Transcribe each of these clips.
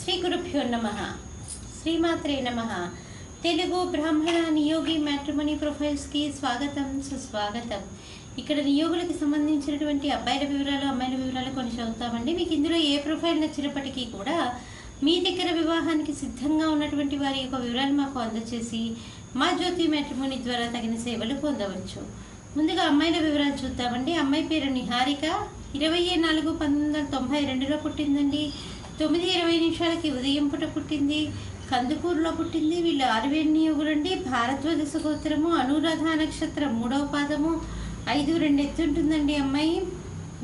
శ్రీ గురుభ్యో నమః. శ్రీమాత్రే నమః. తెలుగు బ్రాహ్మణ నియోగి మ్యాట్రిమోనీ ప్రొఫైల్స్కి స్వాగతం, సుస్వాగతం. ఇక్కడ నియోగులకు సంబంధించినటువంటి అబ్బాయిల వివరాలు, అమ్మాయిల వివరాలు కొన్ని చదువుతామండి. మీకు ఇందులో ఏ ప్రొఫైల్ నచ్చినప్పటికీ కూడా మీ దగ్గర వివాహానికి సిద్ధంగా ఉన్నటువంటి వారి యొక్క వివరాలు మాకు అందచేసి మా జ్యోతి మ్యాట్రిమోనీ ద్వారా తగిన సేవలు పొందవచ్చు. ముందుగా అమ్మాయిల వివరాలు చూద్దామండి. అమ్మాయి పేరు నిహారిక. 24/1992లో పుట్టిందండి. 9:20 ఉదయం పూట పుట్టింది. కందుకూరులో పుట్టింది. వీళ్ళు ఆరువేలు నియోగులండి. భారద్వాజ గోత్రము, అనురాధ నక్షత్రం 3వ పాదము, 5'2" ఎత్తుంటుందండి. అమ్మాయి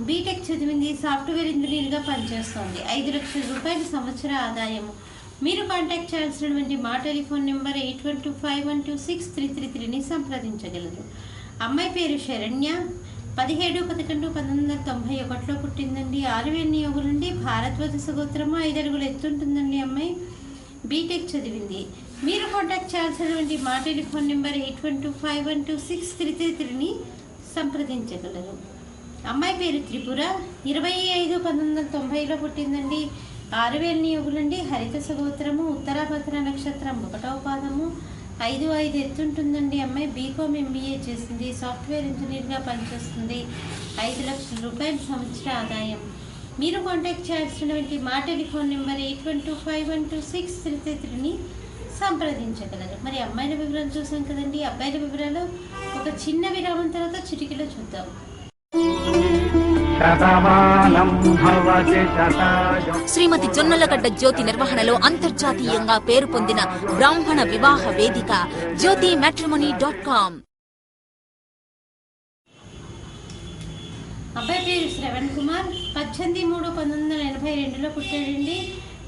బీటెక్ చదివింది. సాఫ్ట్వేర్ ఇంజనీర్గా పనిచేస్తోంది. 5 లక్షల రూపాయల సంవత్సర ఆదాయము. మీరు కాంటాక్ట్ చేయాల్సినటువంటి మా టెలిఫోన్ నెంబర్ 8125126333ని సంప్రదించగలరు. అమ్మాయి పేరు శరణ్య. 17/11/1991లో పుట్టిందండి. ఆరువేలు నియోగులండి. భారద్వాజ గోత్రము, 5 అడుగులు ఎత్తుంటుందండి. అమ్మాయి బీటెక్ చదివింది. మీరు కాంటాక్ట్ చేయాల్సినటువంటి మా టెలిఫోన్ నెంబర్ 8125126333ని సంప్రదించగలరు. అమ్మాయి పేరు త్రిపుర. 25/1990లో పుట్టిందండి. ఆరువేలు నియోగులండి. హరిత గోత్రము, ఉత్తరాభద్ర నక్షత్రం 1వ పాదము, 5'5" ఎత్తుంటుందండి. అమ్మాయి బీకామ్ ఎంబీఏ చేసింది. సాఫ్ట్వేర్ ఇంజనీర్గా పనిచేస్తుంది. 5 లక్షల రూపాయల సంవత్సర ఆదాయం. మీరు కాంటాక్ట్ చేయాల్సినటువంటి మా టెలిఫోన్ నెంబర్ 8125126333ని సంప్రదించగలరు. మరి అమ్మాయిల వివరాలు చూసాం కదండి. అబ్బాయిల వివరాలు ఒక చిన్న విరామం తర్వాత చిటికలో చూద్దాం. శ్రీమతి జొన్నలగడ్డ జ్యోతి నిర్వహణలో అంతర్జాతీయంగా పేరు పొందిన బ్రాహ్మణ వివాహ వేదిక jyotimatrimony.com. అబ్బాయి పేరు శ్రవణ్ కుమార్. 18/3/1982లో పుట్టాడండి.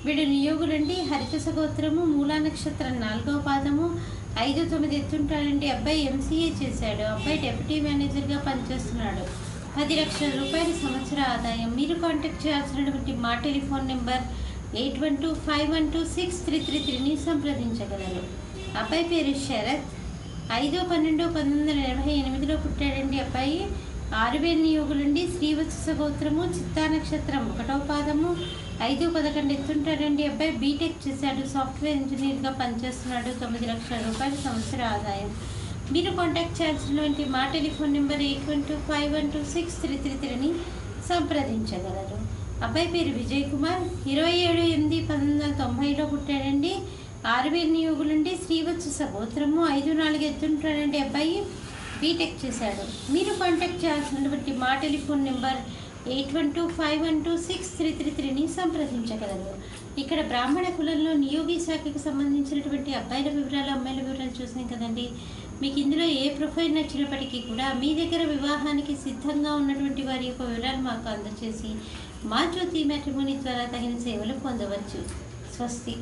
వీడు నియోగులండి. హరిత గోత్రము, మూలా నక్షత్రం 4వ పాదము, 5'9" ఎత్తుంటాడండి. అబ్బాయి ఎంసీఏ చేశాడు. అబ్బాయి డెప్యూటీ మేనేజర్గా పనిచేస్తున్నాడు. 10 లక్షల రూపాయల సంవత్సర ఆదాయం. మీరు కాంటాక్ట్ చేయాల్సినటువంటి మా టెలిఫోన్ నెంబర్ 8125126333ని సంప్రదించగలరు. అబ్బాయి పేరు శరత్. 5/12/1988లో పుట్టాడండి. అబ్బాయి ఆరువేలు నియోగులండి. శ్రీవత్స గోత్రము, చిత్తా నక్షత్రం 1వ పాదము, 5'11" ఎత్తుంటాడండి. అబ్బాయి బీటెక్ చేశాడు. సాఫ్ట్వేర్ ఇంజనీర్గా పనిచేస్తున్నాడు. 9 లక్షల రూపాయల సంవత్సర ఆదాయం. మీరు కాంటాక్ట్ చేయాల్సినటువంటి మా టెలిఫోన్ నెంబర్ 8125126333ని సంప్రదించగలరు. అబ్బాయి పేరు విజయ్ కుమార్. 27/8/1990లో పుట్టాడండి. ఆరువేలు నియోగులండి. శ్రీవత్స గోత్రము, 5'4" ఎత్తుంటాడండి. అబ్బాయి బీటెక్ చేశాడు. మీరు కాంటాక్ట్ చేయాల్సినటువంటి మా టెలిఫోన్ నెంబర్ 8125126333ని సంప్రదించగలరు. ఇక్కడ బ్రాహ్మణ కులంలో నియోగి శాఖకు సంబంధించినటువంటి అబ్బాయిల వివరాలు, అమ్మాయిల వివరాలు చూసాం కదండి. మీకు ఇందులో ఏ ప్రొఫైల్ నచ్చినప్పటికీ కూడా మీ దగ్గర వివాహానికి సిద్ధంగా ఉన్నటువంటి వారి యొక్క వివరాలు మాకు అందచేసి మా జ్యోతి మ్యాట్రిమోనీ ద్వారా తగిన సేవలు పొందవచ్చు. స్వస్తి.